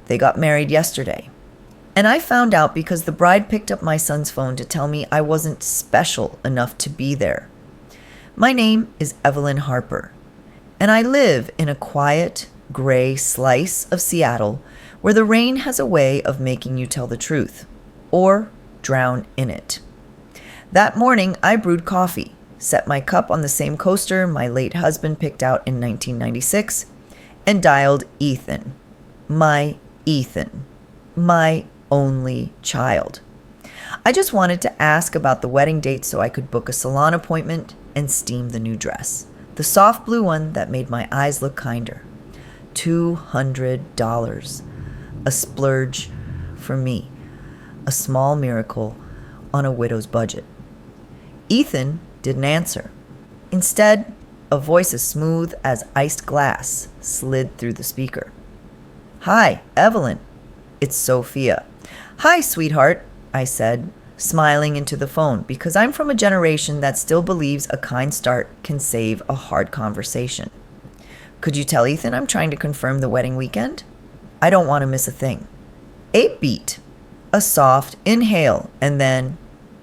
They got married yesterday. And I found out because the bride picked up my son's phone to tell me I wasn't special enough to be there. My name is Evelyn Harper, and I live in a quiet, gray slice of Seattle where the rain has a way of making you tell the truth, or drown in it. That morning, I brewed coffee, set my cup on the same coaster my late husband picked out in 1996, and dialed Ethan. My only child. I just wanted to ask about the wedding date so I could book a salon appointment and steam the new dress. The soft blue one that made my eyes look kinder. $200. A splurge for me. A small miracle on a widow's budget. Ethan didn't answer. Instead, a voice as smooth as iced glass slid through the speaker. Hi, Evelyn. It's Sophia. Hi, sweetheart, I said, smiling into the phone because I'm from a generation that still believes a kind start can save a hard conversation. Could you tell Ethan I'm trying to confirm the wedding weekend? I don't want to miss a thing. A beat, a soft inhale, and then,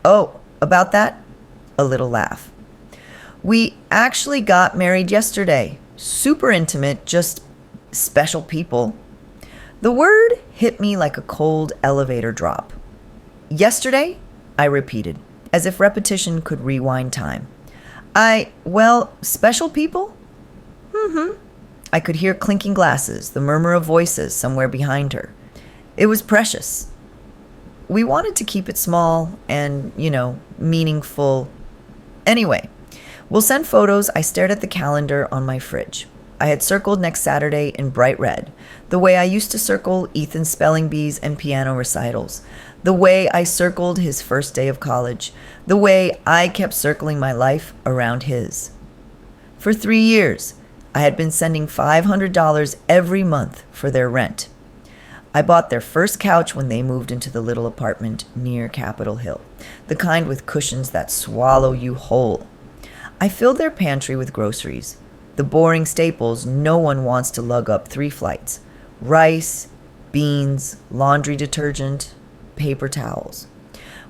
oh, about that? A little laugh. We actually got married yesterday. Super intimate, just special people. The word hit me like a cold elevator drop. Yesterday, I repeated, as if repetition could rewind time. Special people? I could hear clinking glasses, the murmur of voices somewhere behind her. It was precious. We wanted to keep it small and, meaningful. Anyway, we'll send photos. I stared at the calendar on my fridge. I had circled next Saturday in bright red, the way I used to circle Ethan's spelling bees and piano recitals, the way I circled his first day of college, the way I kept circling my life around his. For 3 years, I had been sending $500 every month for their rent. I bought their first couch when they moved into the little apartment near Capitol Hill, the kind with cushions that swallow you whole. I filled their pantry with groceries, the boring staples no one wants to lug up 3 flights: rice, beans, laundry detergent, paper towels.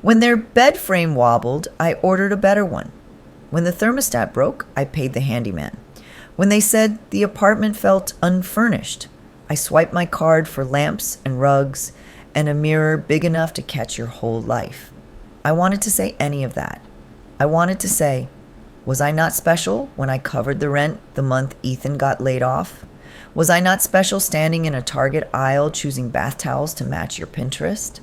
When their bed frame wobbled, I ordered a better one. When the thermostat broke, I paid the handyman. When they said the apartment felt unfurnished, I swiped my card for lamps and rugs and a mirror big enough to catch your whole life. I wanted to say any of that. I wanted to say, was I not special when I covered the rent the month Ethan got laid off? Was I not special standing in a Target aisle choosing bath towels to match your Pinterest?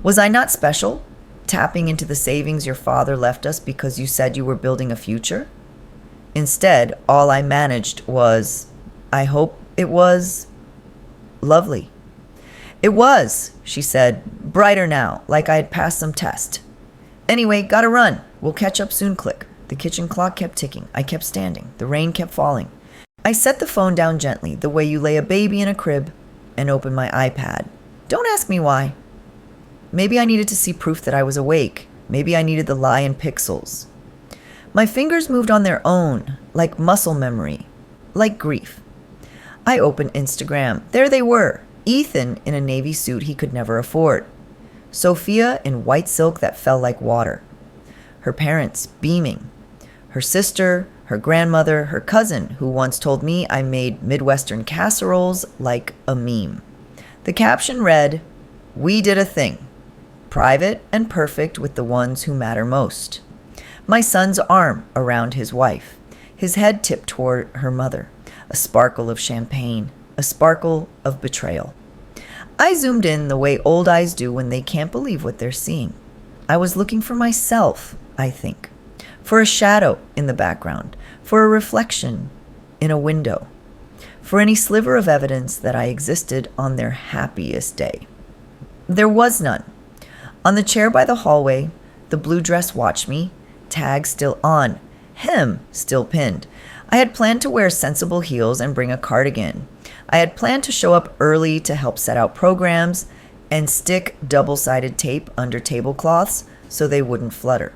Was I not special tapping into the savings your father left us because you said you were building a future? Instead, all I managed was, I hope it was, lovely. It was, she said, brighter now, like I had passed some test. Anyway, gotta run. We'll catch up soon, click. The kitchen clock kept ticking. I kept standing. The rain kept falling. I set the phone down gently, the way you lay a baby in a crib, and opened my iPad. Don't ask me why. Maybe I needed to see proof that I was awake. Maybe I needed the lie in pixels. My fingers moved on their own, like muscle memory, like grief. I opened Instagram. There they were. Ethan in a navy suit he could never afford. Sophia in white silk that fell like water. Her parents beaming. Her sister, her grandmother, her cousin, who once told me I made Midwestern casseroles like a meme. The caption read, "We did a thing. Private and perfect with the ones who matter most." My son's arm around his wife, his head tipped toward her mother, a sparkle of champagne, a sparkle of betrayal. I zoomed in the way old eyes do when they can't believe what they're seeing. I was looking for myself, I think, for a shadow in the background, for a reflection in a window, for any sliver of evidence that I existed on their happiest day. There was none. On the chair by the hallway, the blue dress watched me, tag still on, hem still pinned. I had planned to wear sensible heels and bring a cardigan. I had planned to show up early to help set out programs and stick double-sided tape under tablecloths so they wouldn't flutter.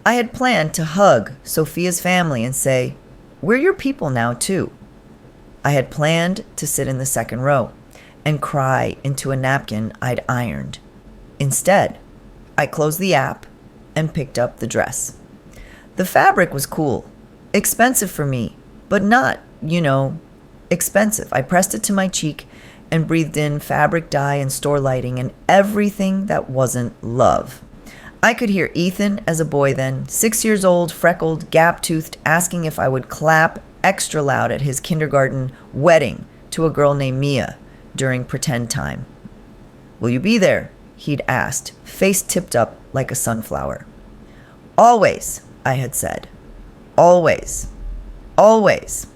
I had planned to hug Sophia's family and say, "We're your people now, too." I had planned to sit in the second row and cry into a napkin I'd ironed. Instead, I closed the app and picked up the dress. The fabric was cool, expensive for me, but not, expensive. I pressed it to my cheek and breathed in fabric dye and store lighting and everything that wasn't love. I could hear Ethan as a boy then, 6 years old, freckled, gap-toothed, asking if I would clap extra loud at his kindergarten wedding to a girl named Mia during pretend time. "Will you be there?" he'd asked, face tipped up like a sunflower. "Always," I had said. Always. Always.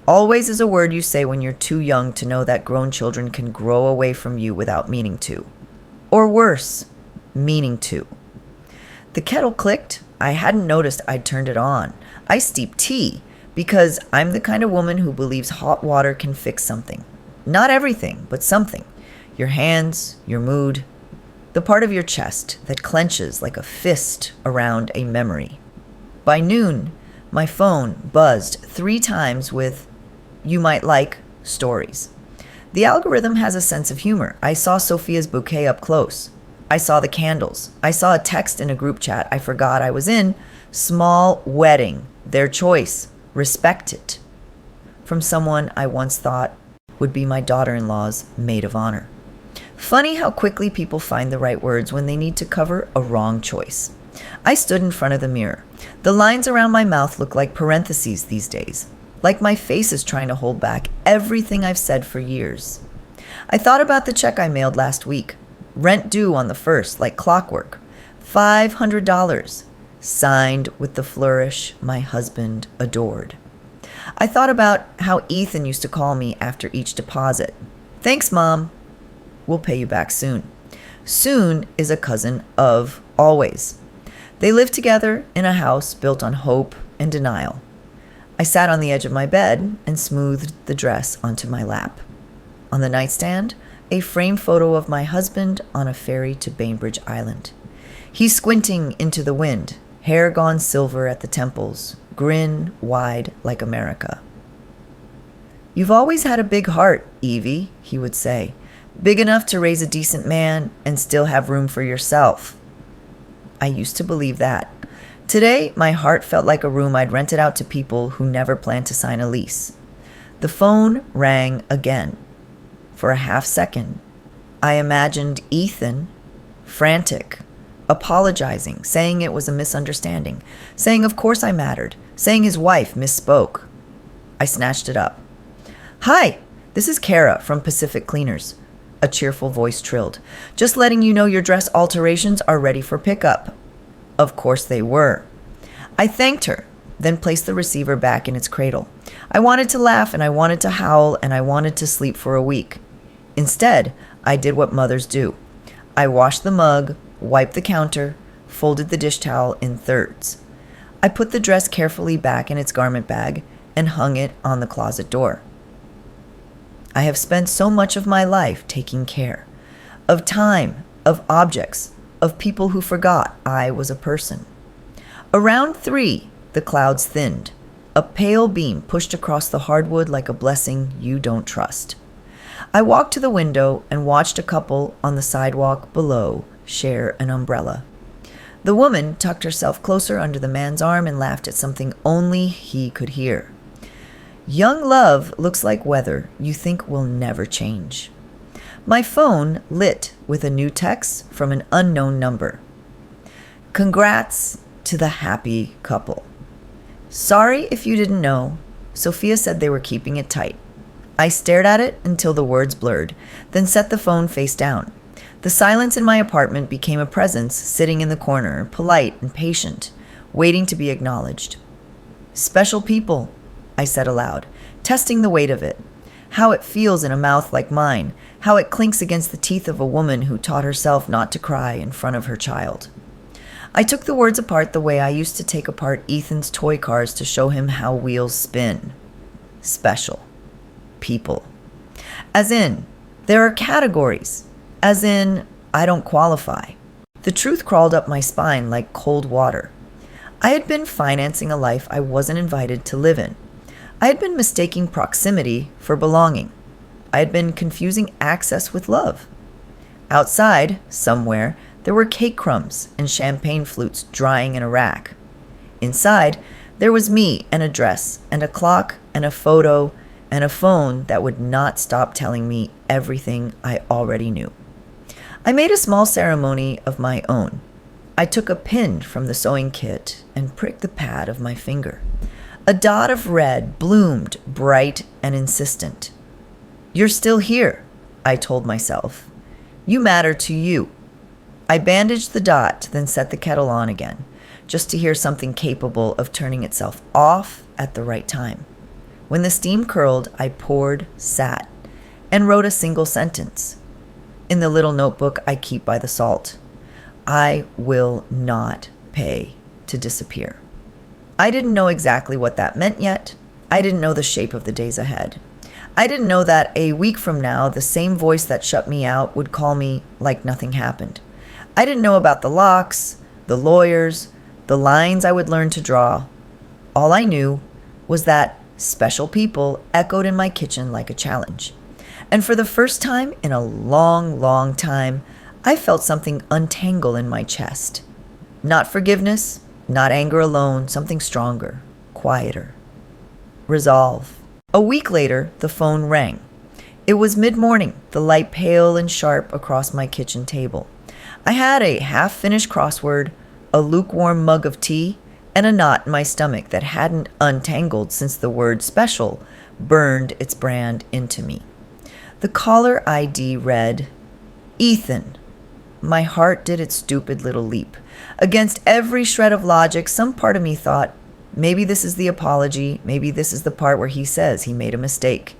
Always is a word you say when you're too young to know that grown children can grow away from you without meaning to. Or worse, meaning to. The kettle clicked. I hadn't noticed I'd turned it on. I steep tea because I'm the kind of woman who believes hot water can fix something. Not everything, but something. Your hands, your mood, the part of your chest that clenches like a fist around a memory. By noon, my phone buzzed 3 times with, "You might like," stories. The algorithm has a sense of humor. I saw Sophia's bouquet up close. I saw the candles. I saw a text in a group chat I forgot I was in. "Small wedding. Their choice. Respect it." From someone I once thought would be my daughter-in-law's maid of honor. Funny how quickly people find the right words when they need to cover a wrong choice. I stood in front of the mirror. The lines around my mouth look like parentheses these days, like my face is trying to hold back everything I've said for years. I thought about the check I mailed last week. Rent due on the 1st, like clockwork. $500, signed with the flourish my husband adored. I thought about how Ethan used to call me after each deposit. "Thanks, Mom. We'll pay you back soon." Soon is a cousin of always. They live together in a house built on hope and denial. I sat on the edge of my bed and smoothed the dress onto my lap. On the nightstand, a framed photo of my husband on a ferry to Bainbridge Island. He's squinting into the wind, hair gone silver at the temples, grin wide like America. "You've always had a big heart, Evie," he would say. "Big enough to raise a decent man and still have room for yourself." I used to believe that. Today, my heart felt like a room I'd rented out to people who never planned to sign a lease. The phone rang again. For a half second, I imagined Ethan, frantic, apologizing, saying it was a misunderstanding, saying of course I mattered, saying his wife misspoke. I snatched it up. "Hi, this is Kara from Pacific Cleaners," a cheerful voice trilled. "Just letting you know your dress alterations are ready for pickup." Of course they were. I thanked her, then placed the receiver back in its cradle. I wanted to laugh and I wanted to howl and I wanted to sleep for a week. Instead, I did what mothers do. I washed the mug, wiped the counter, folded the dish towel in thirds. I put the dress carefully back in its garment bag and hung it on the closet door. I have spent so much of my life taking care. Of time, of objects, of people who forgot I was a person. Around 3, the clouds thinned. A pale beam pushed across the hardwood like a blessing you don't trust. I walked to the window and watched a couple on the sidewalk below share an umbrella. The woman tucked herself closer under the man's arm and laughed at something only he could hear. Young love looks like weather you think will never change. My phone lit with a new text from an unknown number. "Congrats to the happy couple. Sorry if you didn't know. Sophia said they were keeping it tight." I stared at it until the words blurred, then set the phone face down. The silence in my apartment became a presence sitting in the corner, polite and patient, waiting to be acknowledged. "Special people," I said aloud, testing the weight of it. How it feels in a mouth like mine, how it clinks against the teeth of a woman who taught herself not to cry in front of her child. I took the words apart the way I used to take apart Ethan's toy cars to show him how wheels spin. Special. People. As in, there are categories. As in, I don't qualify. The truth crawled up my spine like cold water. I had been financing a life I wasn't invited to live in. I had been mistaking proximity for belonging. I had been confusing access with love. Outside, somewhere, there were cake crumbs and champagne flutes drying in a rack. Inside, there was me and a dress and a clock and a photo and a phone that would not stop telling me everything I already knew. I made a small ceremony of my own. I took a pin from the sewing kit and pricked the pad of my finger. A dot of red bloomed bright and insistent. "You're still here," I told myself. "You matter to you." I bandaged the dot, then set the kettle on again, just to hear something capable of turning itself off at the right time. When the steam curled, I poured, sat, and wrote a single sentence. In the little notebook I keep by the salt. I will not pay to disappear. I didn't know exactly what that meant yet. I didn't know the shape of the days ahead. I didn't know that a week from now, the same voice that shut me out would call me like nothing happened. I didn't know about the locks, the lawyers, the lines I would learn to draw. All I knew was that special people echoed in my kitchen like a challenge. And for the first time in a long, long time, I felt something untangle in my chest. Not forgiveness, not anger alone, something stronger, quieter. Resolve. A week later, the phone rang. It was mid-morning, the light pale and sharp across my kitchen table. I had a half-finished crossword, a lukewarm mug of tea, and a knot in my stomach that hadn't untangled since the word special burned its brand into me. The caller ID read, "Ethan." My heart did its stupid little leap. Against every shred of logic, some part of me thought, maybe this is the apology, maybe this is the part where he says he made a mistake.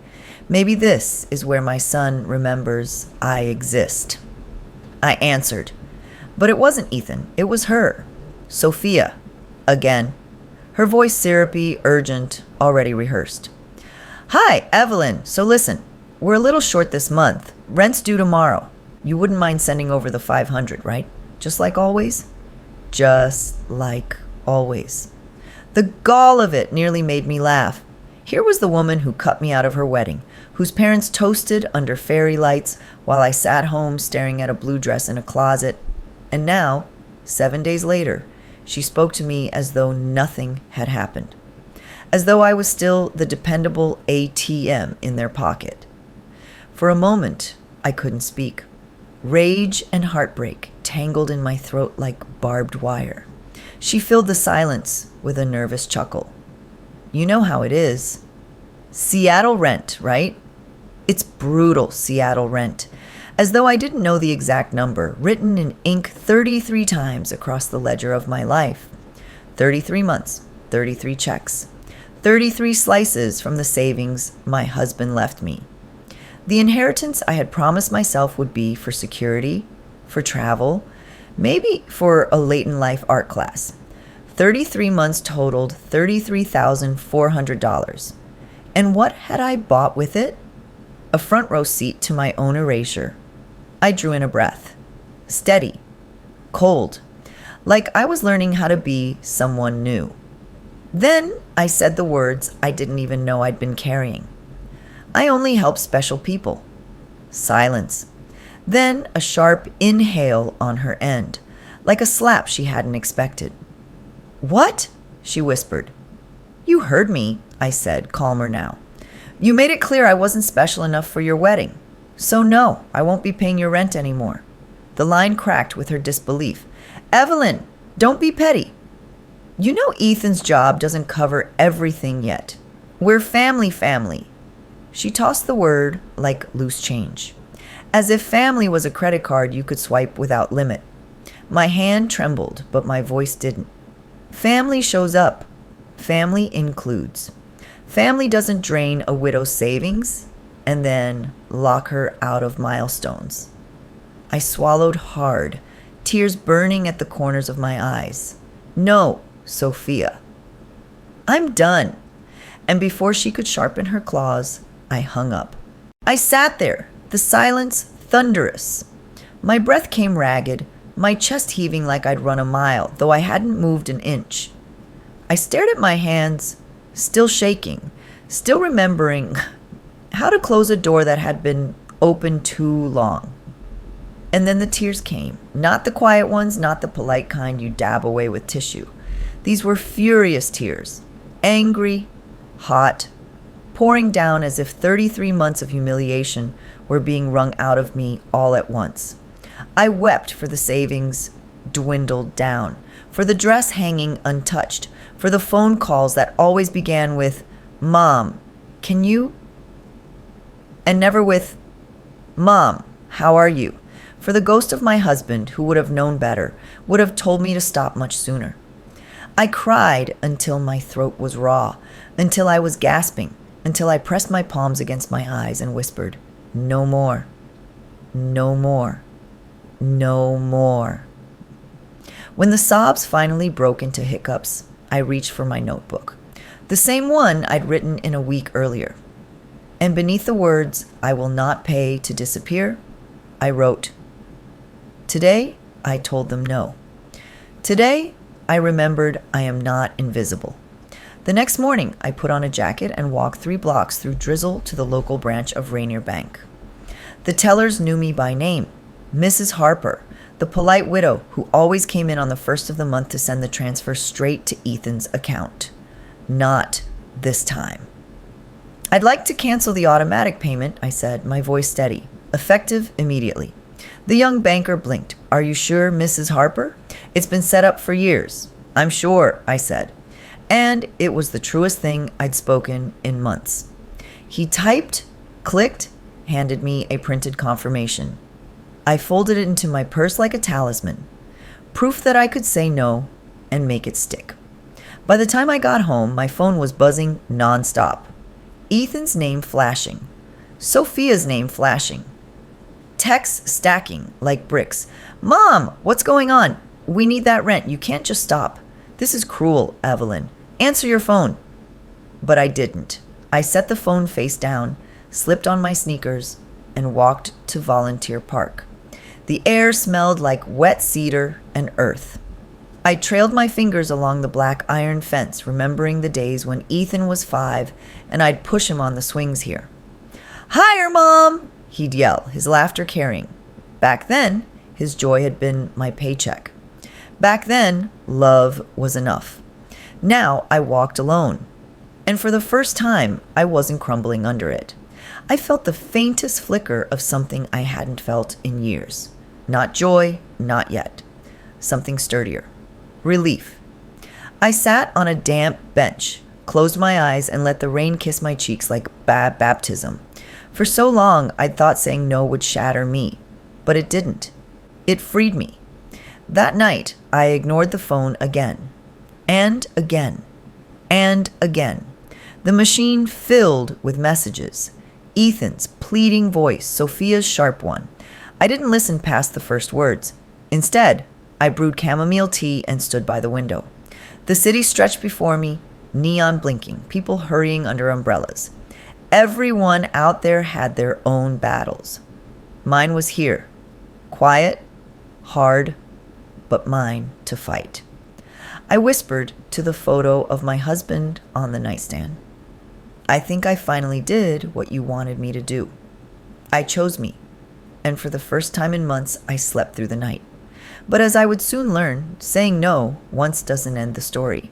Maybe this is where my son remembers I exist. I answered. But it wasn't Ethan, it was her. Sophia. Again. Her voice syrupy, urgent, already rehearsed. "Hi, Evelyn. So listen, we're a little short this month. Rent's due tomorrow. You wouldn't mind sending over the $500, right? Just like always?" Just like always. The gall of it nearly made me laugh. Here was the woman who cut me out of her wedding, whose parents toasted under fairy lights while I sat home staring at a blue dress in a closet. And now, 7 days later, she spoke to me as though nothing had happened. As though I was still the dependable ATM in their pocket. For a moment, I couldn't speak. Rage and heartbreak tangled in my throat like barbed wire. She filled the silence with a nervous chuckle. "You know how it is. Seattle rent, right? It's brutal Seattle rent." As though I didn't know the exact number, written in ink 33 times across the ledger of my life. 33 months, 33 checks, 33 slices from the savings my husband left me. The inheritance I had promised myself would be for security, for travel, maybe for a late-in-life art class. 33 months totaled $33,400. And what had I bought with it? A front row seat to my own erasure. I drew in a breath. Steady. Cold. Like I was learning how to be someone new. Then I said the words I didn't even know I'd been carrying. "I only help special people." Silence. Then a sharp inhale on her end, like a slap she hadn't expected. "What?" she whispered. "You heard me," I said, calmer now. "You made it clear I wasn't special enough for your wedding. So no, I won't be paying your rent anymore." The line cracked with her disbelief. "Evelyn, don't be petty. You know Ethan's job doesn't cover everything yet. We're family. She tossed the word like loose change. As if family was a credit card you could swipe without limit. My hand trembled, but my voice didn't. Family shows up. Family includes. Family doesn't drain a widow's savings and then lock her out of milestones. I swallowed hard, tears burning at the corners of my eyes. "No, Sophia." "I'm done." And before she could sharpen her claws, I hung up. I sat there, the silence thunderous. My breath came ragged, my chest heaving like I'd run a mile, though I hadn't moved an inch. I stared at my hands, still shaking, still remembering how to close a door that had been open too long. And then the tears came. Not the quiet ones, not the polite kind you dab away with tissue. These were furious tears. Angry, hot, pouring down as if 33 months of humiliation were being wrung out of me all at once. I wept for the savings dwindled down, for the dress hanging untouched, for the phone calls that always began with, "Mom, can you?" and never with, "Mom, how are you?" For the ghost of my husband, who would have known better, would have told me to stop much sooner. I cried until my throat was raw, until I was gasping, until I pressed my palms against my eyes and whispered, "No more, no more, no more." When the sobs finally broke into hiccups, I reached for my notebook, the same one I'd written in a week earlier. And beneath the words, "I will not pay to disappear," I wrote, "Today, I told them no. Today, I remembered I am not invisible." The next morning, I put on a jacket and walked 3 blocks through drizzle to the local branch of Rainier Bank. The tellers knew me by name, Mrs. Harper, the polite widow who always came in on the first of the month to send the transfer straight to Ethan's account. Not this time. "I'd like to cancel the automatic payment," I said, my voice steady. "Effective immediately." The young banker blinked. "Are you sure, Mrs. Harper? It's been set up for years." "I'm sure," I said. And it was the truest thing I'd spoken in months. He typed, clicked, handed me a printed confirmation. I folded it into my purse like a talisman, proof that I could say no and make it stick. By the time I got home, my phone was buzzing nonstop. Ethan's name flashing. Sophia's name flashing. Texts stacking like bricks. "Mom, what's going on? We need that rent. You can't just stop. This is cruel, Evelyn. Answer your phone." But I didn't. I set the phone face down, slipped on my sneakers, and walked to Volunteer Park. The air smelled like wet cedar and earth. I trailed my fingers along the black iron fence, remembering the days when Ethan was 5 and I'd push him on the swings here. "Higher, Mom!" he'd yell, his laughter carrying. Back then, his joy had been my paycheck. Back then, love was enough. Now I walked alone. And for the first time, I wasn't crumbling under it. I felt the faintest flicker of something I hadn't felt in years. Not joy, not yet. Something sturdier. Relief. I sat on a damp bench, closed my eyes, and let the rain kiss my cheeks like baptism. For so long, I'd thought saying no would shatter me, but it didn't. It freed me. That night, I ignored the phone again, and again, and again. The machine filled with messages. Ethan's pleading voice, Sophia's sharp one. I didn't listen past the first words. Instead, I brewed chamomile tea and stood by the window. The city stretched before me, neon blinking, people hurrying under umbrellas. Everyone out there had their own battles. Mine was here, quiet, hard, but mine to fight. I whispered to the photo of my husband on the nightstand. "I think I finally did what you wanted me to do. I chose me, and for the first time in months, I slept through the night. But as I would soon learn, saying no once doesn't end the story.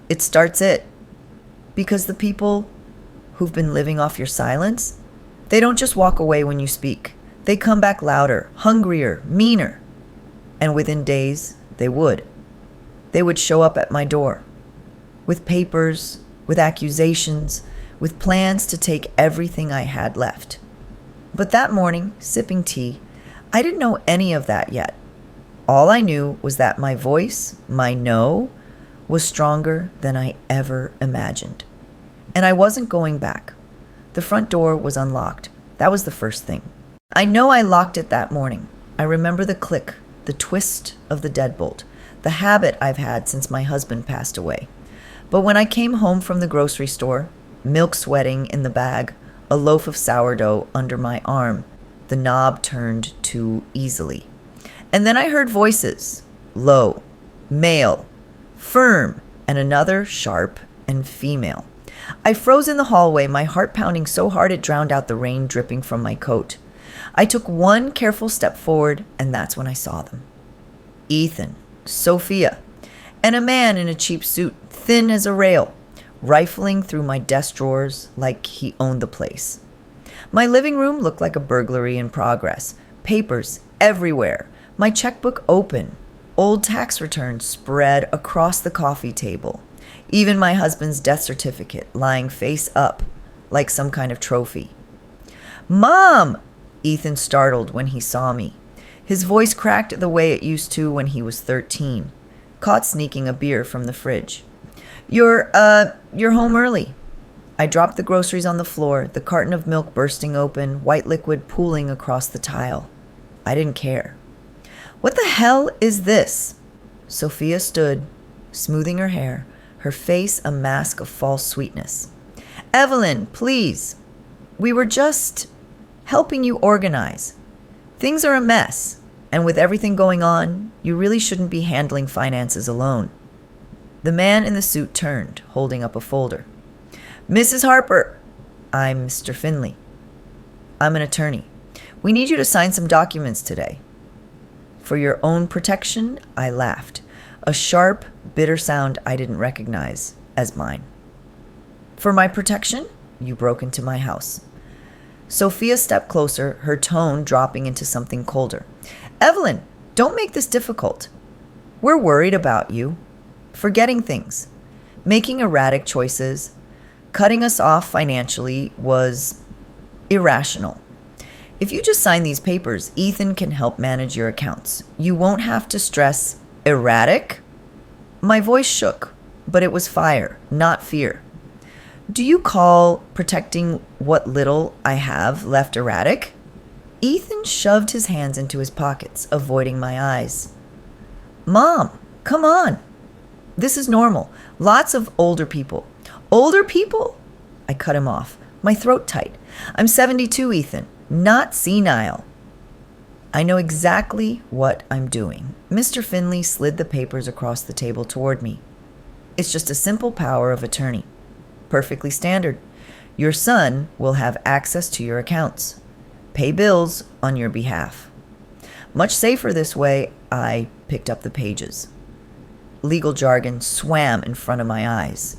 It starts it. Because the people who've been living off your silence, they don't just walk away when you speak. They come back louder, hungrier, meaner. And within days, they would. They would show up at my door. With papers, with accusations, with plans to take everything I had left. But that morning, sipping tea, I didn't know any of that yet. All I knew was that my voice, my no, was stronger than I ever imagined. And I wasn't going back. The front door was unlocked. That was the first thing. I know I locked it that morning. I remember the click, the twist of the deadbolt, the habit I've had since my husband passed away. But when I came home from the grocery store, milk sweating in the bag, a loaf of sourdough under my arm, the knob turned too easily. And then I heard voices, low, male, firm, and another sharp and female. I froze in the hallway, my heart pounding so hard it drowned out the rain dripping from my coat. I took one careful step forward, and that's when I saw them. Ethan, Sophia, and a man in a cheap suit, thin as a rail, rifling through my desk drawers like he owned the place. My living room looked like a burglary in progress. Papers everywhere. My checkbook open. Old tax returns spread across the coffee table. Even my husband's death certificate lying face up like some kind of trophy. "Mom!" Ethan startled when he saw me. His voice cracked the way it used to when he was 13, caught sneaking a beer from the fridge. You're home early." I dropped the groceries on the floor, the carton of milk bursting open, white liquid pooling across the tile. I didn't care. "What the hell is this?" Sophia stood, smoothing her hair, her face a mask of false sweetness. "Evelyn, please. We were just helping you organize. Things are a mess, and with everything going on, you really shouldn't be handling finances alone." The man in the suit turned, holding up a folder. "Mrs. Harper." "I'm Mr. Finley." "I'm an attorney. We need you to sign some documents today." For your own protection, I laughed, a sharp, bitter sound I didn't recognize as mine. "For my protection? You broke into my house." Sophia stepped closer, her tone dropping into something colder. "Evelyn, don't make this difficult. We're worried about you. Forgetting things, making erratic choices, cutting us off financially was irrational. If you just sign these papers, Ethan can help manage your accounts. You won't have to stress erratic." My voice shook, but it was fire, not fear. "Do you call protecting what little I have left erratic?" Ethan shoved his hands into his pockets, avoiding my eyes. "Mom, come on. This is normal. Lots of older people." "Older people?" I cut him off, my throat tight. "I'm 72, Ethan, not senile." "I know exactly what I'm doing." Mr. Finley slid the papers across the table toward me. "It's just a simple power of attorney. Perfectly standard. Your son will have access to your accounts. Pay bills on your behalf. Much safer this way." I picked up the pages. Legal jargon swam in front of my eyes.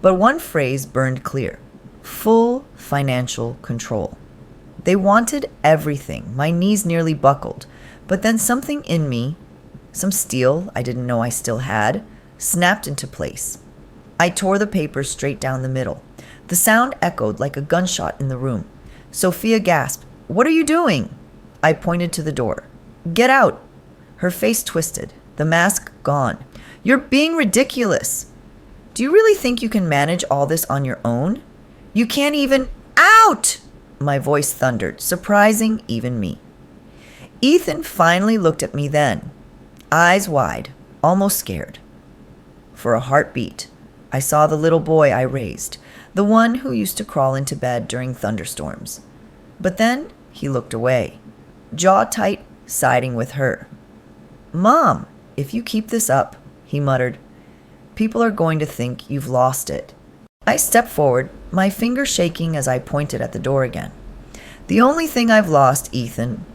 But one phrase burned clear. Full financial control. They wanted everything. My knees nearly buckled. But then something in me, some steel I didn't know I still had, snapped into place. I tore the papers straight down the middle. The sound echoed like a gunshot in the room. Sophia gasped, "What are you doing?" I pointed to the door. "Get out." Her face twisted, the mask gone. "You're being ridiculous. Do you really think you can manage all this on your own? You can't even—" "Out!" My voice thundered, surprising even me. Ethan finally looked at me then, eyes wide, almost scared. For a heartbeat, I saw the little boy I raised, the one who used to crawl into bed during thunderstorms. But then he looked away, jaw tight, siding with her. "Mom, if you keep this up," he muttered, "people are going to think you've lost it." I stepped forward, my finger shaking as I pointed at the door again. "The only thing I've lost, Ethan,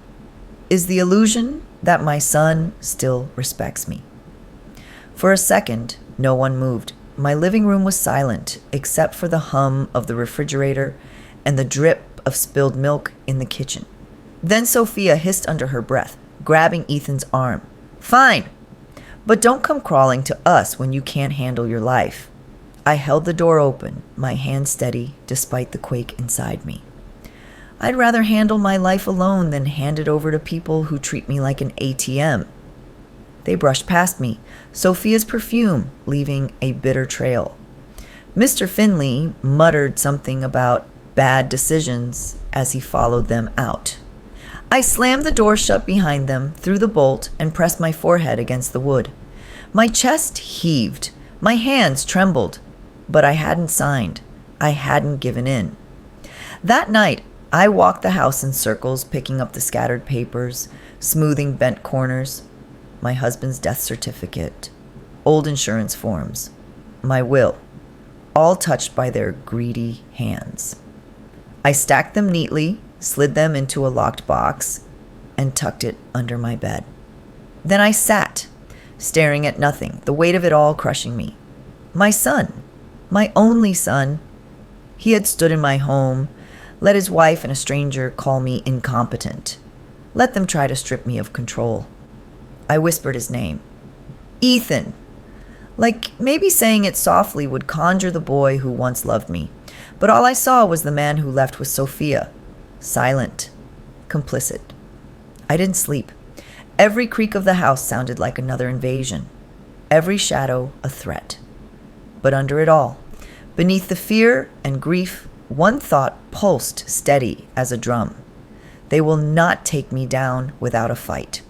is the illusion that my son still respects me." For a second, no one moved. My living room was silent, except for the hum of the refrigerator and the drip of spilled milk in the kitchen. Then Sophia hissed under her breath, grabbing Ethan's arm. "Fine, but don't come crawling to us when you can't handle your life." I held the door open, my hand steady despite the quake inside me. I'd rather handle my life alone than hand it over to people who treat me like an ATM. They brushed past me, Sophia's perfume leaving a bitter trail. Mr. Finley muttered something about bad decisions as he followed them out. I slammed the door shut behind them, threw the bolt, and pressed my forehead against the wood. My chest heaved, my hands trembled, but I hadn't signed. I hadn't given in. That night, I walked the house in circles, picking up the scattered papers, smoothing bent corners. My husband's death certificate, old insurance forms, my will. all touched by their greedy hands. I stacked them neatly, slid them into a locked box, and tucked it under my bed. Then I sat, staring at nothing, the weight of it all crushing me. My son, my only son. He had stood in my home, let his wife and a stranger call me incompetent. Let them try to strip me of control. I whispered his name. Ethan. Like maybe saying it softly would conjure the boy who once loved me. But all I saw was the man who left with Sophia. Silent. Complicit. I didn't sleep. Every creak of the house sounded like another invasion. Every shadow a threat. But under it all, beneath the fear and grief, one thought pulsed steady as a drum. They will not take me down without a fight.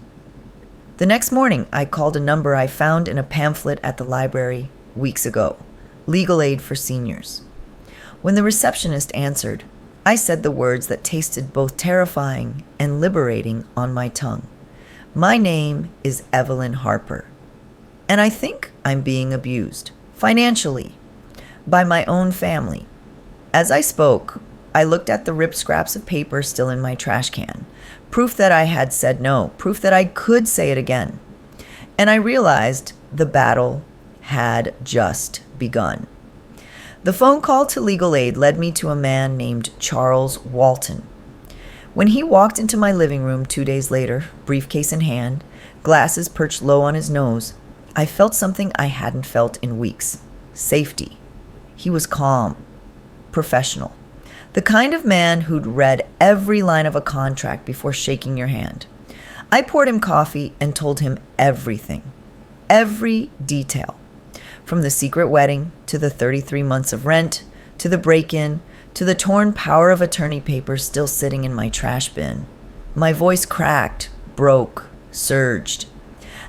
The next morning, I called a number I found in a pamphlet at the library weeks ago. Legal aid for seniors. When the receptionist answered, I said the words that tasted both terrifying and liberating on my tongue. My name is Evelyn Harper, and I think I'm being abused, financially, by my own family. As I spoke, I looked at the ripped scraps of paper still in my trash can, proof that I had said no, proof that I could say it again. And I realized the battle had just begun. The phone call to legal aid led me to a man named Charles Walton. When he walked into my living room 2 days later, briefcase in hand, glasses perched low on his nose, I felt something I hadn't felt in weeks. Safety. He was calm, professional. The kind of man who'd read every line of a contract before shaking your hand. I poured him coffee and told him everything. Every detail. From the secret wedding, to the 33 months of rent, to the break-in, to the torn power of attorney papers still sitting in my trash bin. My voice cracked, broke, surged.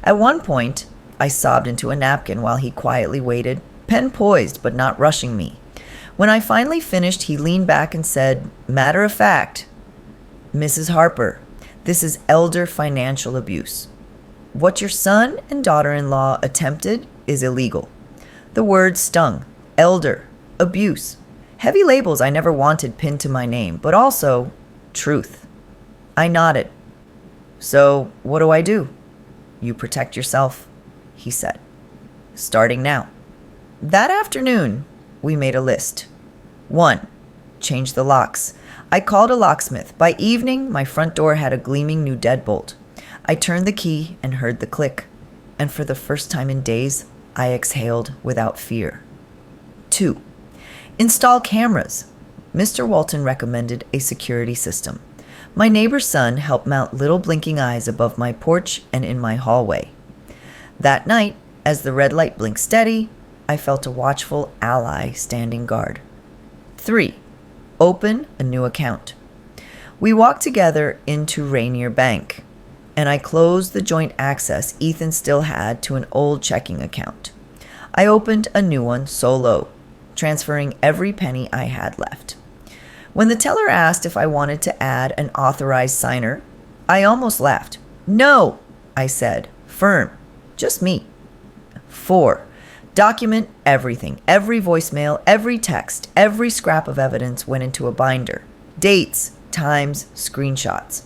At one point, I sobbed into a napkin while he quietly waited, pen poised but not rushing me. When I finally finished, he leaned back and said, matter of fact, Mrs. Harper, this is elder financial abuse. What your son and daughter-in-law attempted is illegal. The word stung. Elder. Abuse. Heavy labels I never wanted pinned to my name, but also truth. I nodded. So, what do I do? You protect yourself, he said. Starting now. That afternoon, we made a list. 1. Change the locks. I called a locksmith. By evening, my front door had a gleaming new deadbolt. I turned the key and heard the click. And for the first time in days, I exhaled without fear. 2. Install cameras. Mr. Walton recommended a security system. My neighbor's son helped mount little blinking eyes above my porch and in my hallway. That night, as the red light blinked steady, I felt a watchful ally standing guard. 3. Open a new account. We walked together into Rainier Bank, and I closed the joint access Ethan still had to an old checking account. I opened a new one solo, transferring every penny I had left. When the teller asked if I wanted to add an authorized signer, I almost laughed. No, I said, firm, just me. 4. Document everything. Every voicemail, every text, every scrap of evidence went into a binder. Dates, times, screenshots.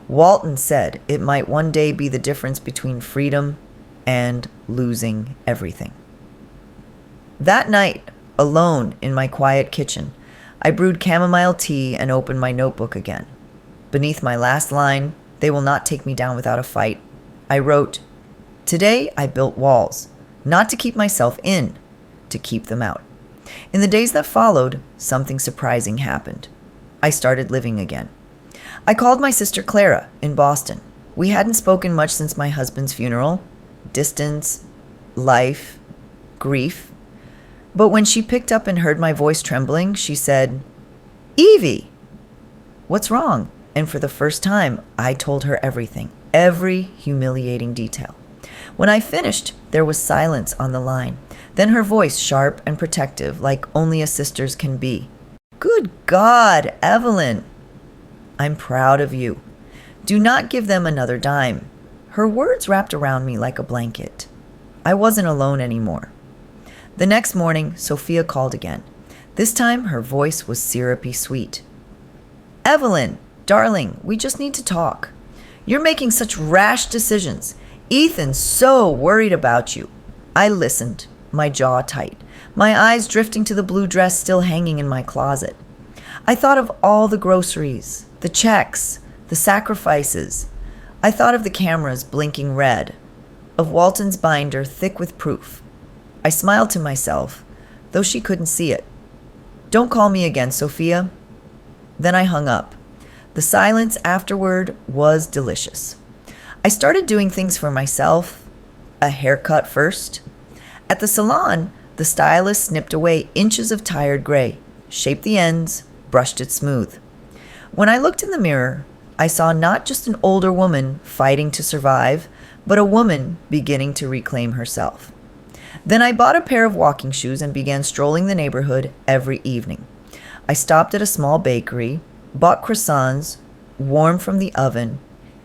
Walton said it might one day be the difference between freedom and losing everything. That night, alone in my quiet kitchen, I brewed chamomile tea and opened my notebook again. Beneath my last line, they will not take me down without a fight, I wrote, today I built walls, not to keep myself in, to keep them out. In the days that followed, something surprising happened. I started living again. I called my sister Clara in Boston. We hadn't spoken much since my husband's funeral. Distance, life, grief. But when she picked up and heard my voice trembling, she said, Evie, what's wrong? And for the first time, I told her everything, every humiliating detail. When I finished, there was silence on the line. Then her voice, sharp and protective, like only a sister's can be. Good God, Evelyn! I'm proud of you. Do not give them another dime. Her words wrapped around me like a blanket. I wasn't alone anymore. The next morning, Sophia called again. This time, her voice was syrupy sweet. Evelyn, darling, we just need to talk. You're making such rash decisions. Ethan's so worried about you. I listened, my jaw tight, my eyes drifting to the blue dress still hanging in my closet. I thought of all the groceries, the checks, the sacrifices. I thought of the cameras blinking red, of Walton's binder thick with proof. I smiled to myself, though she couldn't see it. Don't call me again, Sophia. Then I hung up. The silence afterward was delicious. I started doing things for myself. A haircut first. At the salon, the stylist snipped away inches of tired gray, shaped the ends, brushed it smooth. When I looked in the mirror, I saw not just an older woman fighting to survive, but a woman beginning to reclaim herself. Then I bought a pair of walking shoes and began strolling the neighborhood every evening. I stopped at a small bakery, bought croissants, warm from the oven,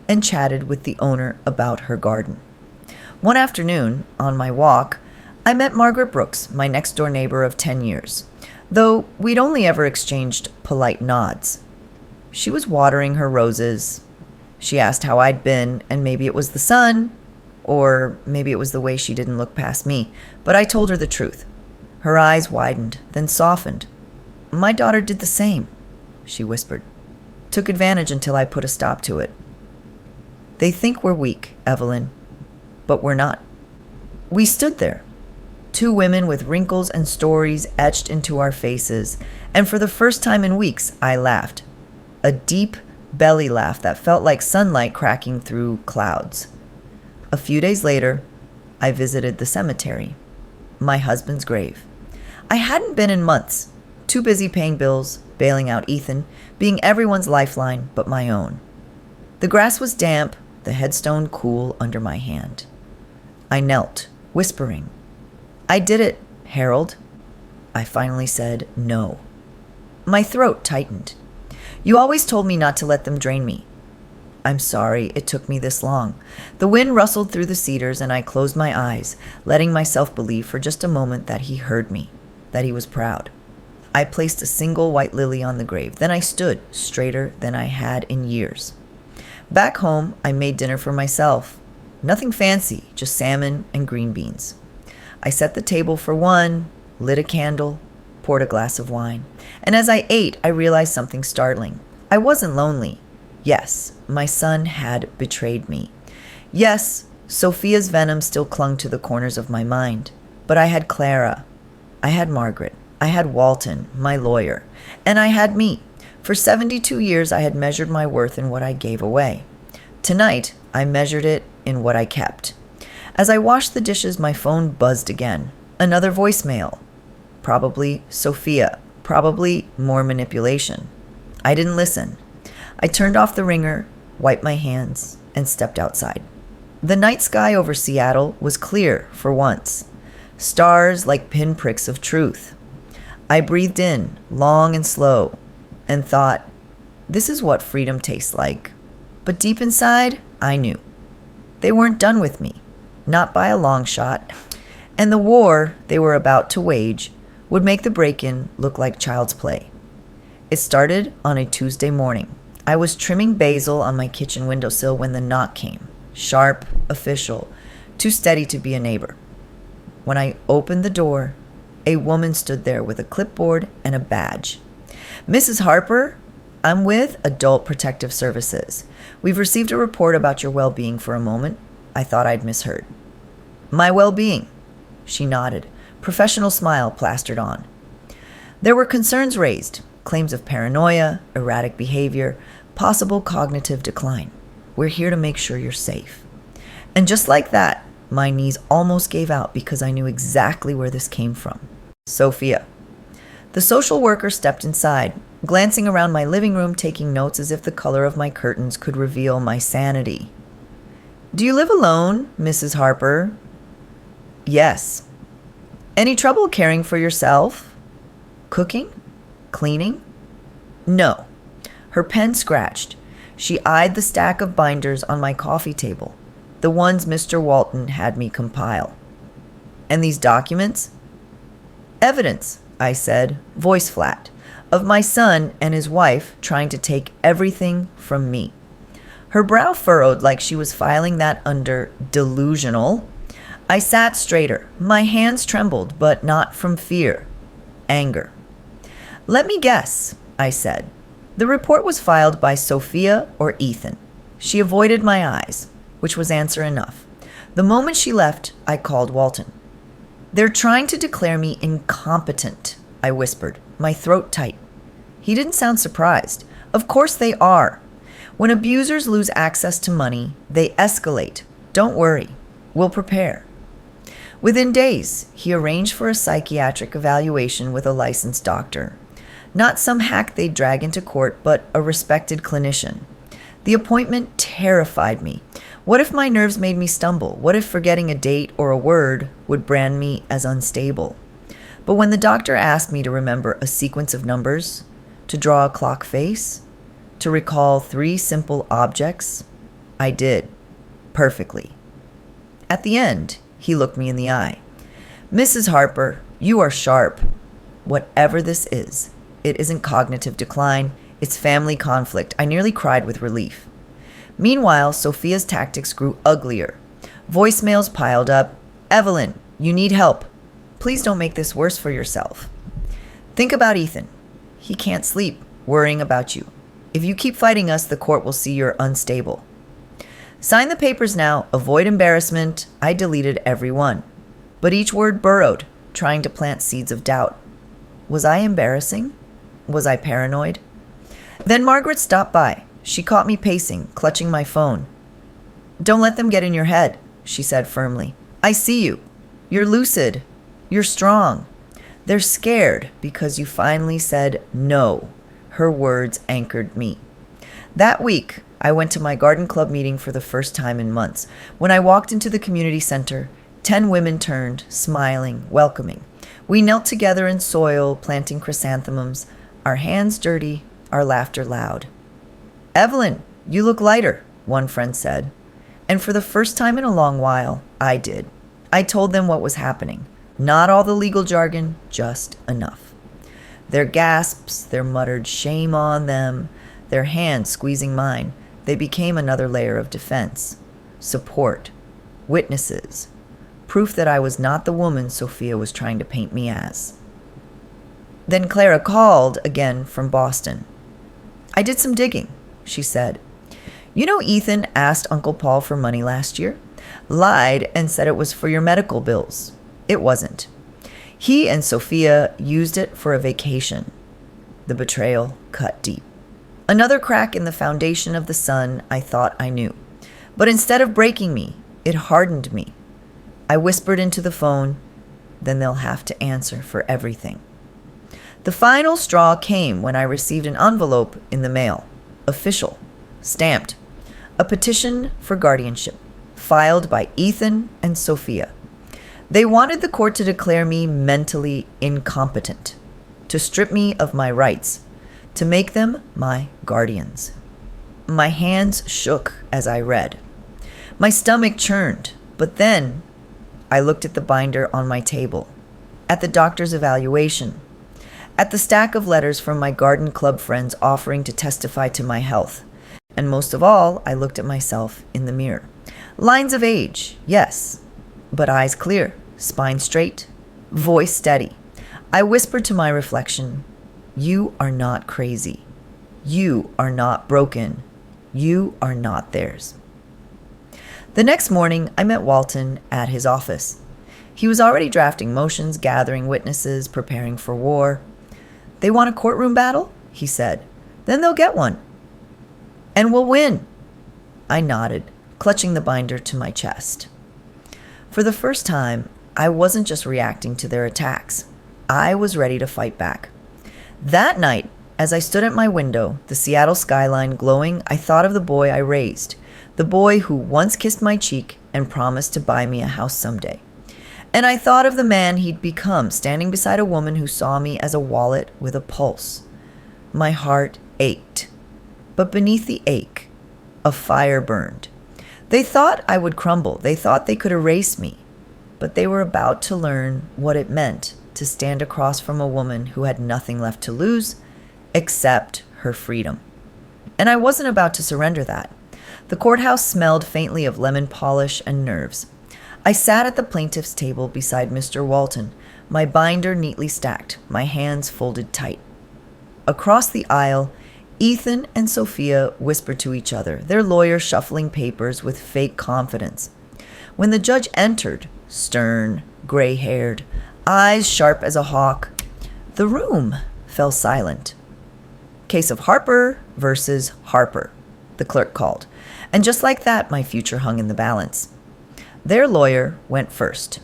and chatted with the owner about her garden. One afternoon, on my walk, I met Margaret Brooks, my next-door neighbor of 10 years, though we'd only ever exchanged polite nods. She was watering her roses. She asked how I'd been, and maybe it was the sun, or maybe it was the way she didn't look past me, but I told her the truth. Her eyes widened, then softened. My daughter did the same, she whispered. Took advantage until I put a stop to it. They think we're weak, Evelyn, but we're not. We stood there, two women with wrinkles and stories etched into our faces, and for the first time in weeks, I laughed. A deep belly laugh that felt like sunlight cracking through clouds. A few days later, I visited the cemetery, my husband's grave. I hadn't been in months, too busy paying bills, bailing out Ethan, being everyone's lifeline but my own. The grass was damp, the headstone cool under my hand. I knelt, whispering, I did it, Harold. I finally said no. My throat tightened. You always told me not to let them drain me. I'm sorry it took me this long. The wind rustled through the cedars and I closed my eyes, letting myself believe for just a moment that he heard me, that he was proud. I placed a single white lily on the grave. Then I stood straighter than I had in years. Back home, I made dinner for myself. Nothing fancy, just salmon and green beans. I set the table for one, lit a candle, poured a glass of wine. And as I ate, I realized something startling. I wasn't lonely. Yes, my son had betrayed me. Yes, Sophia's venom still clung to the corners of my mind. But I had Clara. I had Margaret. I had Walton, my lawyer. And I had me. For 72 years, I had measured my worth in what I gave away. Tonight, I measured it in what I kept. As I washed the dishes, my phone buzzed again. Another voicemail. Probably Sophia. Probably more manipulation. I didn't listen. I turned off the ringer, wiped my hands, and stepped outside. The night sky over Seattle was clear for once. Stars like pinpricks of truth. I breathed in, long and slow, and thought, this is what freedom tastes like. But deep inside, I knew. They weren't done with me, not by a long shot, and the war they were about to wage would make the break-in look like child's play. It started on a Tuesday morning. I was trimming basil on my kitchen windowsill when the knock came, sharp, official, too steady to be a neighbor. When I opened the door, a woman stood there with a clipboard and a badge. Mrs. Harper, I'm with Adult Protective Services. We've received a report about your well-being for a moment. I thought I'd misheard. My well-being, she nodded, professional smile plastered on. There were concerns raised, claims of paranoia, erratic behavior, possible cognitive decline. We're here to make sure you're safe. And just like that, my knees almost gave out because I knew exactly where this came from. Sophia. The social worker stepped inside, glancing around my living room, taking notes as if the color of my curtains could reveal my sanity. Do you live alone, Mrs. Harper? Yes. Any trouble caring for yourself? Cooking? Cleaning? No. Her pen scratched. She eyed the stack of binders on my coffee table, the ones Mr. Walton had me compile. And these documents? Evidence, I said, voice flat, of my son and his wife trying to take everything from me. Her brow furrowed like she was filing that under delusional. I sat straighter. My hands trembled, but not from fear. Anger. Let me guess, I said. The report was filed by Sophia or Ethan. She avoided my eyes, which was answer enough. The moment she left, I called Walton. They're trying to declare me incompetent, I whispered, my throat tight. He didn't sound surprised. Of course they are. When abusers lose access to money, they escalate. Don't worry. We'll prepare. Within days, he arranged for a psychiatric evaluation with a licensed doctor. Not some hack they'd drag into court, but a respected clinician. The appointment terrified me. What if my nerves made me stumble? What if forgetting a date or a word would brand me as unstable? But when the doctor asked me to remember a sequence of numbers, to draw a clock face, to recall 3 simple objects, I did. Perfectly. At the end, he looked me in the eye. Mrs. Harper, you are sharp. Whatever this is, it isn't cognitive decline, it's family conflict. I nearly cried with relief. Meanwhile, Sophia's tactics grew uglier. Voicemails piled up. Evelyn, you need help. Please don't make this worse for yourself. Think about Ethan. He can't sleep, worrying about you. If you keep fighting us, the court will see you're unstable. Sign the papers now. Avoid embarrassment. I deleted every one. But each word burrowed, trying to plant seeds of doubt. Was I embarrassing? Was I paranoid? Then Margaret stopped by. She caught me pacing, clutching my phone. Don't let them get in your head, she said firmly. I see you. You're lucid. You're strong. They're scared because you finally said no. Her words anchored me. That week, I went to my garden club meeting for the first time in months. When I walked into the community center, 10 women turned, smiling, welcoming. We knelt together in soil, planting chrysanthemums, our hands dirty, our laughter loud. Evelyn, you look lighter, one friend said. And for the first time in a long while, I did. I told them what was happening. Not all the legal jargon, just enough. Their gasps, their muttered shame on them, their hands squeezing mine, they became another layer of defense, support, witnesses, proof that I was not the woman Sophia was trying to paint me as. Then Clara called again from Boston. I did some digging, she said. You know Ethan asked Uncle Paul for money last year? Lied and said it was for your medical bills. It wasn't. He and Sophia used it for a vacation. The betrayal cut deep. Another crack in the foundation of the sun I thought I knew. But instead of breaking me, it hardened me. I whispered into the phone, then they'll have to answer for everything. The final straw came when I received an envelope in the mail. Official. Stamped. A petition for guardianship. Filed by Ethan and Sophia. They wanted the court to declare me mentally incompetent. To strip me of my rights. To make them my guardians. My hands shook as I read. My stomach churned. But then I looked at the binder on my table. At the doctor's evaluation. At the stack of letters from my garden club friends offering to testify to my health. And most of all, I looked at myself in the mirror. Lines of age, yes, but eyes clear, spine straight, voice steady. I whispered to my reflection, you are not crazy. You are not broken. You are not theirs. The next morning, I met Walton at his office. He was already drafting motions, gathering witnesses, preparing for war. They want a courtroom battle? He said. Then they'll get one. And we'll win. I nodded, clutching the binder to my chest. For the first time, I wasn't just reacting to their attacks. I was ready to fight back. That night, as I stood at my window, the Seattle skyline glowing, I thought of the boy I raised, the boy who once kissed my cheek and promised to buy me a house someday. And I thought of the man he'd become, standing beside a woman who saw me as a wallet with a pulse. My heart ached. But beneath the ache, a fire burned. They thought I would crumble. They thought they could erase me. But they were about to learn what it meant to stand across from a woman who had nothing left to lose except her freedom. And I wasn't about to surrender that. The courthouse smelled faintly of lemon polish and nerves. I sat at the plaintiff's table beside Mr. Walton, my binder neatly stacked, my hands folded tight. Across the aisle, Ethan and Sophia whispered to each other, their lawyer shuffling papers with fake confidence. When the judge entered, stern, gray-haired, eyes sharp as a hawk, the room fell silent. Case of Harper versus Harper, the clerk called. And just like that, my future hung in the balance. Their lawyer went first.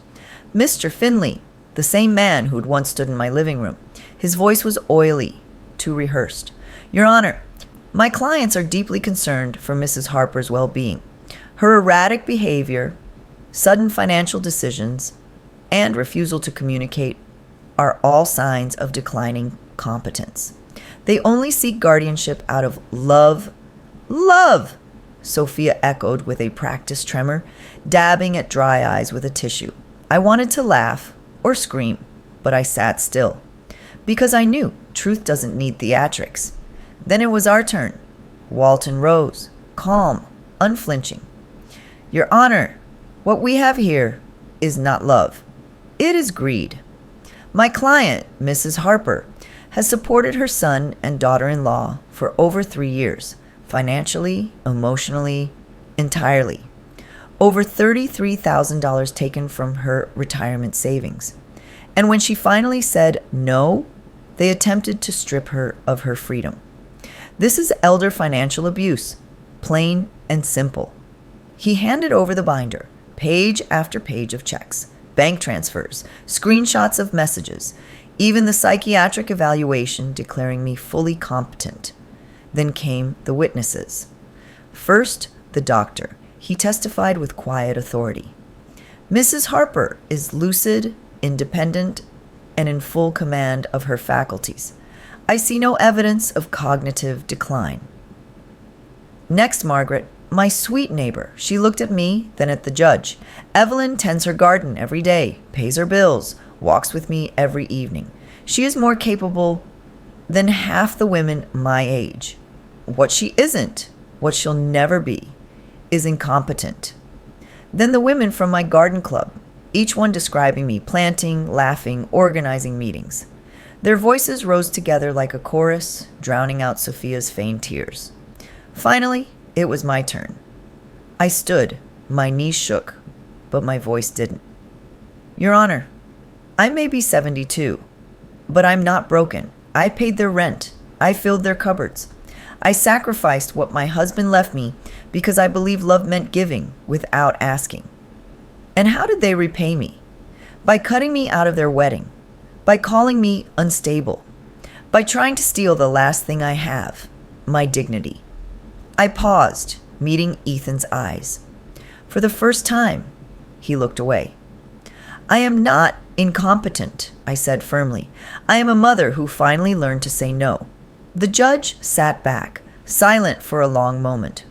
Mr. Finley, the same man who'd once stood in my living room. His voice was oily, too rehearsed. Your Honor, my clients are deeply concerned for Mrs. Harper's well-being. Her erratic behavior, sudden financial decisions, and refusal to communicate are all signs of declining competence. They only seek guardianship out of love. Love! Sophia echoed with a practiced tremor, dabbing at dry eyes with a tissue. I wanted to laugh or scream, but I sat still. Because I knew truth doesn't need theatrics. Then it was our turn. Walton rose, calm, unflinching. Your Honor, what we have here is not love. It is greed. My client, Mrs. Harper, has supported her son and daughter-in-law for over 3 years, financially, emotionally, entirely. Over $33,000 taken from her retirement savings. And when she finally said no, they attempted to strip her of her freedom. This is elder financial abuse, plain and simple. He handed over the binder, page after page of checks, bank transfers, screenshots of messages, even the psychiatric evaluation declaring me fully competent. Then came the witnesses. First, the doctor. He testified with quiet authority. Mrs. Harper is lucid, independent, and in full command of her faculties. I see no evidence of cognitive decline. Next, Margaret, my sweet neighbor. She looked at me, then at the judge. Evelyn tends her garden every day, pays her bills, walks with me every evening. She is more capable than half the women my age. What she isn't, what she'll never be, is incompetent. Then the women from my garden club, each one describing me, planting, laughing, organizing meetings. Their voices rose together like a chorus, drowning out Sophia's feigned tears. Finally, it was my turn. I stood, my knees shook, but my voice didn't. Your Honor, I may be 72, but I'm not broken. I paid their rent. I filled their cupboards. I sacrificed what my husband left me because I believe love meant giving without asking. And how did they repay me? By cutting me out of their wedding, by calling me unstable, by trying to steal the last thing I have, my dignity. I paused, meeting Ethan's eyes. For the first time, he looked away. I am not incompetent, I said firmly. I am a mother who finally learned to say no. The judge sat back, silent for a long moment.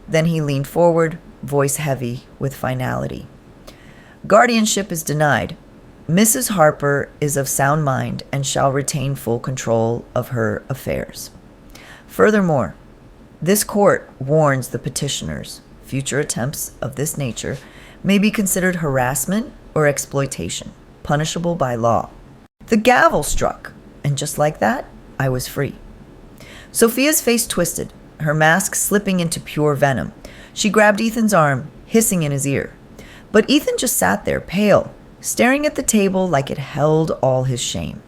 Then he leaned forward, voice heavy with finality. Guardianship is denied. Mrs. Harper is of sound mind and shall retain full control of her affairs. Furthermore, this court warns the petitioners future attempts of this nature may be considered harassment or exploitation, punishable by law. The gavel struck, and just like that, I was free. Sophia's face twisted, her mask slipping into pure venom. She grabbed Ethan's arm, hissing in his ear. But Ethan just sat there, pale, staring at the table like it held all his shame.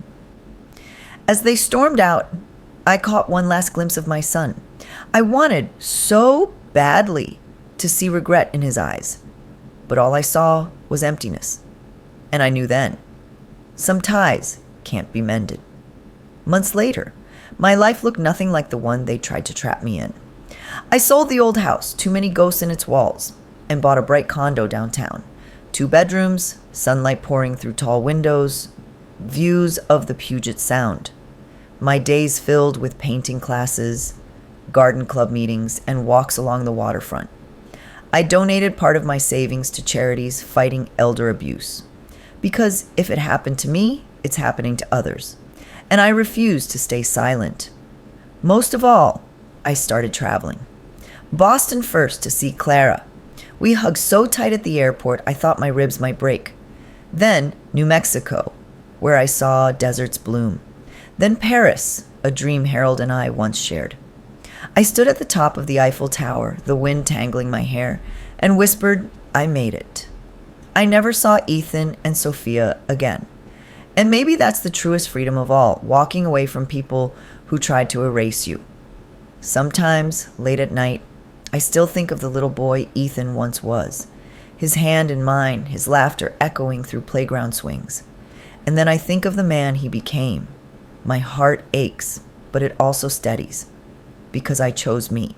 As they stormed out, I caught one last glimpse of my son. I wanted so badly to see regret in his eyes, but all I saw was emptiness. And I knew then, some ties can't be mended. Months later, my life looked nothing like the one they tried to trap me in. I sold the old house, too many ghosts in its walls, and bought a bright condo downtown. 2 bedrooms, sunlight pouring through tall windows, views of the Puget Sound. My days filled with painting classes, garden club meetings, and walks along the waterfront. I donated part of my savings to charities fighting elder abuse. Because if it happened to me, it's happening to others. And I refused to stay silent. Most of all, I started traveling. Boston first to see Clara. We hugged so tight at the airport I thought my ribs might break. Then New Mexico, where I saw deserts bloom. Then Paris, a dream Harold and I once shared. I stood at the top of the Eiffel Tower, the wind tangling my hair, and whispered, I made it. I never saw Ethan and Sophia again. And maybe that's the truest freedom of all, walking away from people who tried to erase you. Sometimes, late at night, I still think of the little boy Ethan once was, his hand in mine, his laughter echoing through playground swings. And then I think of the man he became. My heart aches, but it also steadies, because I chose me.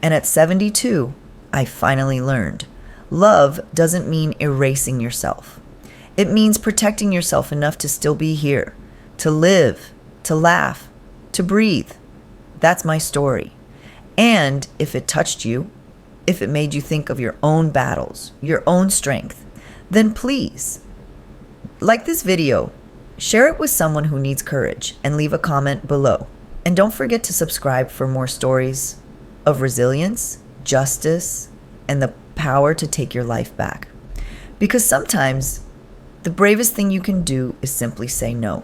And at 72, I finally learned, love doesn't mean erasing yourself. It means protecting yourself enough to still be here, to live, to laugh, to breathe. That's my story. And if it touched you, if it made you think of your own battles, your own strength, then please, like this video, share it with someone who needs courage and leave a comment below. And don't forget to subscribe for more stories of resilience, justice, and the power to take your life back. Because sometimes the bravest thing you can do is simply say no.